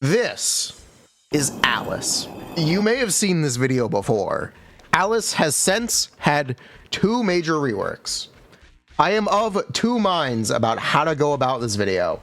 This is Alice. You may have seen this video before. Alice has since had two major reworks. I am of two minds about how to go about this video,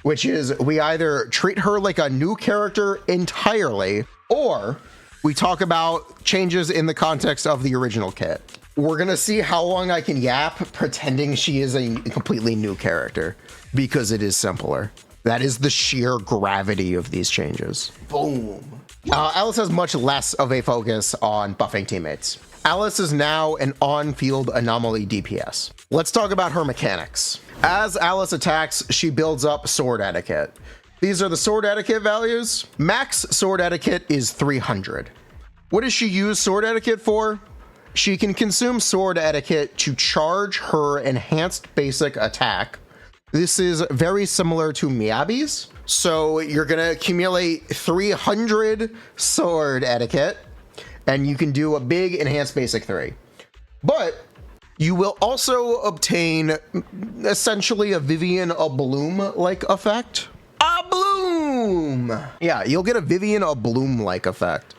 which is we either treat her like a new character entirely, or we talk about changes in the context of the original kit. We're gonna see how long I can yap pretending she is a completely new character, because it is simpler. That is the sheer gravity of these changes. Boom. Alice has much less of a focus on buffing teammates. Alice is now an on-field anomaly DPS. Let's talk about her mechanics. As Alice attacks, she builds up sword etiquette. These are the sword etiquette values. Max sword etiquette is 300. What does she use sword etiquette for? She can consume sword etiquette to charge her enhanced basic attack. This is very similar to Miyabi's. So you're gonna accumulate 300 sword etiquette, and you can do a big enhanced basic 3. But you will also obtain essentially a Vivian a Bloom-like effect. A Bloom! Yeah, you'll get a Vivian a Bloom-like effect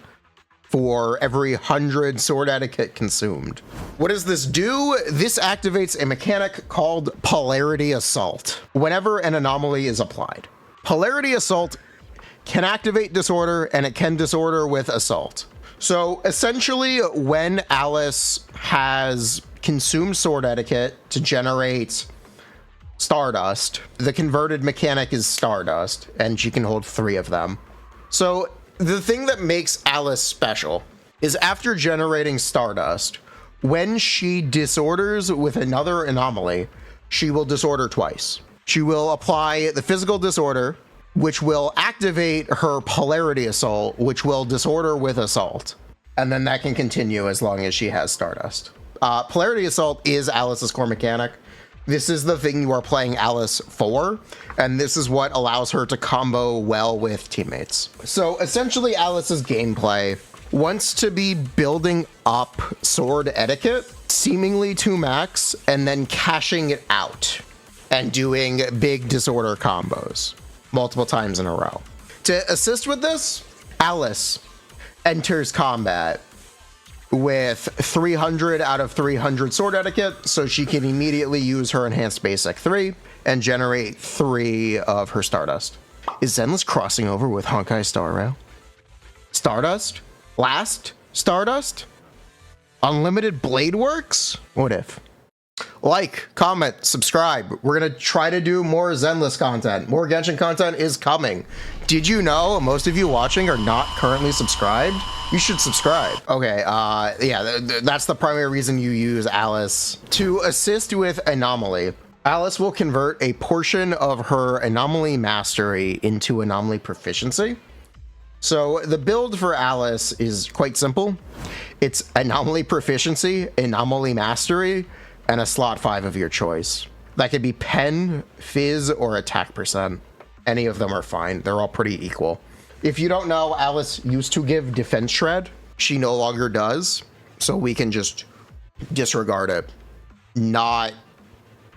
for every 100 sword etiquette consumed. What does this do? This activates a mechanic called Polarity Assault whenever an anomaly is applied. Polarity Assault can activate disorder, and it can disorder with assault. So essentially, when Alice has consumed sword etiquette to generate Stardust, the converted mechanic is Stardust, and she can hold 3 of them. So the thing that makes Alice special is after generating Stardust, when she disorders with another anomaly, she will disorder twice. She will apply the physical disorder, which will activate her Polarity Assault, which will disorder with assault. And then that can continue as long as she has Stardust. Polarity Assault is Alice's core mechanic. This is the thing you are playing Alice for, and this is what allows her to combo well with teammates. So essentially Alice's gameplay wants to be building up sword etiquette, seemingly to max, and then cashing it out and doing big disorder combos multiple times in a row. To assist with this, Alice enters combat with 300 out of 300 sword etiquette, so she can immediately use her enhanced basic 3 and generate 3 of her Stardust. Is Zenless crossing over with Honkai Star Rail? Stardust? Last Stardust? Unlimited Blade Works? What if? Like, comment, subscribe. We're gonna try to do more Zenless content. More Genshin content is coming. Did you know most of you watching are not currently subscribed? You should subscribe. Okay, yeah, that's the primary reason you use Alice. To assist with Anomaly, Alice will convert a portion of her Anomaly Mastery into Anomaly Proficiency. So the build for Alice is quite simple. It's Anomaly Proficiency, Anomaly Mastery, and a slot 5 of your choice. That could be Pen, Fizz, or Attack percent. Any of them are fine. They're all pretty equal. If you don't know, Alice used to give Defense Shred. She no longer does, so we can just disregard it. Not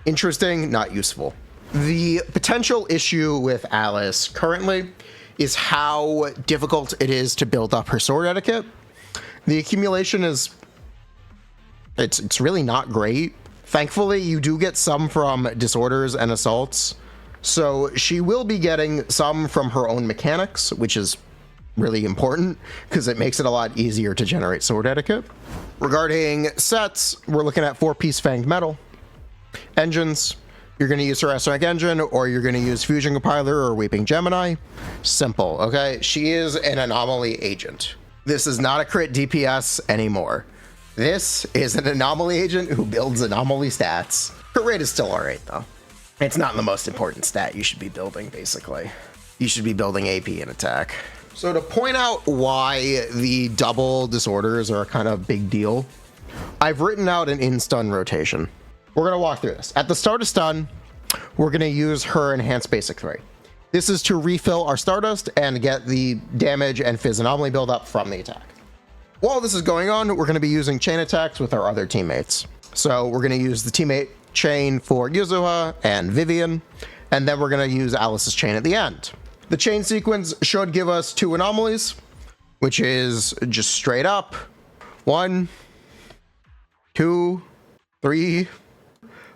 interesting, not useful. The potential issue with Alice currently is how difficult it is to build up her sword etiquette. The accumulation is it's really not great. Thankfully, you do get some from disorders and assaults. So she will be getting some from her own mechanics, which is really important because it makes it a lot easier to generate sword etiquette. Regarding sets, we're looking at 4-piece Fanged Metal. Engines, you're going to use her S-Rank engine, or you're going to use Fusion Compiler or Weeping Gemini. Simple, okay? She is an anomaly agent. This is not a crit DPS anymore. This is an anomaly agent who builds anomaly stats. Crit rate is still alright though. It's not the most important stat you should be building, basically. You should be building AP and attack. So to point out why the double disorders are a kind of big deal, I've written out an in-stun rotation. We're gonna walk through this. At the start of stun, we're gonna use her enhanced basic 3. This is to refill our Stardust and get the damage and Fizz anomaly buildup from the attack. While this is going on, we're going to be using chain attacks with our other teammates. So we're going to use the teammate chain for Yuzuha and Vivian, and then we're going to use Alice's chain at the end. The chain sequence should give us 2 anomalies, which is just straight up 1, 2, 3,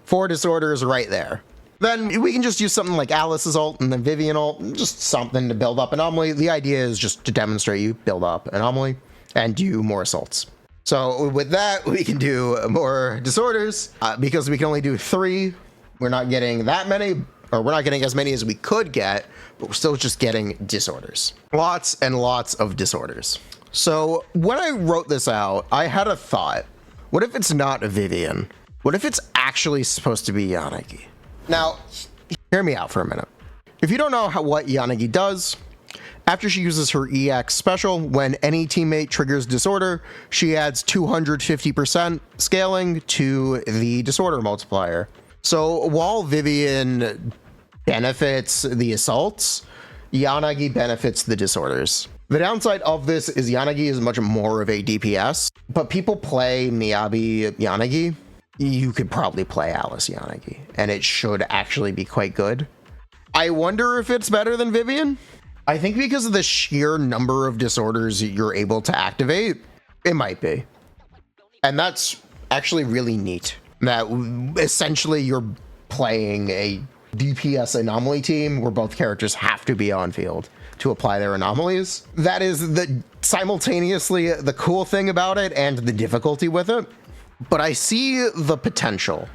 4 disorders right there. Then we can just use something like Alice's ult and then Vivian ult, just something to build up anomaly. The idea is just to demonstrate you build up anomaly and do more assaults. So with that, we can do more disorders because we can only do 3. We're not getting that many, or we're not getting as many as we could get, but we're still just getting disorders. Lots and lots of disorders. So when I wrote this out, I had a thought. What if it's not Vivian? What if it's actually supposed to be Yanagi? Now, hear me out for a minute. If you don't know what Yanagi does, after she uses her EX special, when any teammate triggers disorder, she adds 250% scaling to the disorder multiplier. So while Vivian benefits the assaults, Yanagi benefits the disorders. The downside of this is Yanagi is much more of a DPS, but people play Miyabi Yanagi. You could probably play Alice Yanagi, and it should actually be quite good. I wonder if it's better than Vivian. I think because of the sheer number of disorders you're able to activate, it might be. And that's actually really neat. That essentially you're playing a DPS anomaly team where both characters have to be on field to apply their anomalies. That is simultaneously the cool thing about it and the difficulty with it. But I see the potential.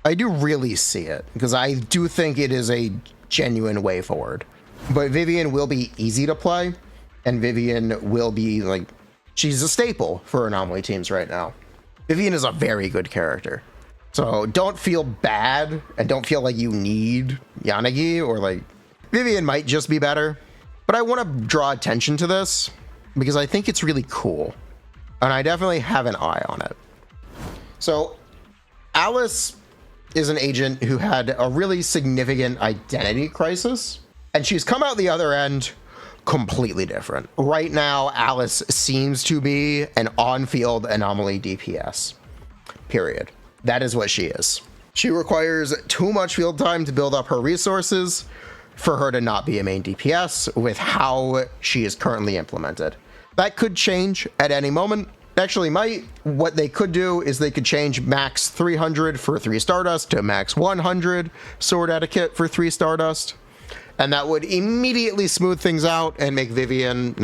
I do really see it because I do think it is a genuine way forward. But Vivian will be easy to play, and Vivian will be like, she's a staple for anomaly teams right now. Vivian is a very good character. So don't feel bad and don't feel like you need Yanagi or like Vivian might just be better. But I want to draw attention to this because I think it's really cool. And I definitely have an eye on it. So Alice is an agent who had a really significant identity crisis, and she's come out the other end completely different. Right now, Alice seems to be an on-field anomaly DPS, period. That is what she is. She requires too much field time to build up her resources for her to not be a main DPS with how she is currently implemented. That could change at any moment. Actually might. What they could do is they could change max 300 for 3 Stardust to max 100 sword etiquette for 3 Stardust. And that would immediately smooth things out and make and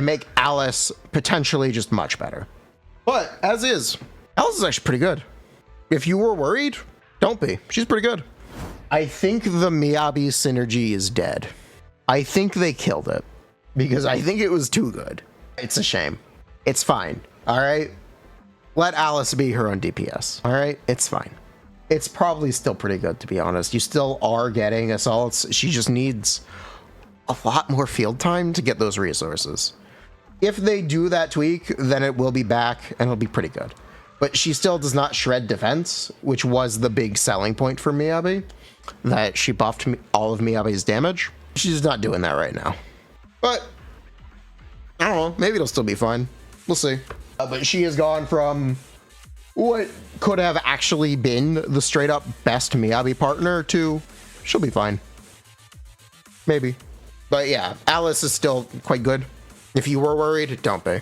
make Alice potentially just much better. But as is, Alice is actually pretty good. If you were worried, don't be. She's pretty good. I think the Miyabi synergy is dead. I think they killed it because I think it was too good. It's a shame. It's fine, all right? Let Alice be her own DPS, all right? It's fine. It's probably still pretty good, to be honest. You still are getting assaults. She just needs a lot more field time to get those resources. If they do that tweak, then it will be back and it'll be pretty good. But she still does not shred defense, which was the big selling point for Miyabi, that she buffed all of Miyabi's damage. She's not doing that right now. But I don't know, maybe it'll still be fine. We'll see. But she has gone from what could have actually been the straight up best Miyabi partner to she'll be fine. Maybe. But yeah, Alice is still quite good. If you were worried, don't be.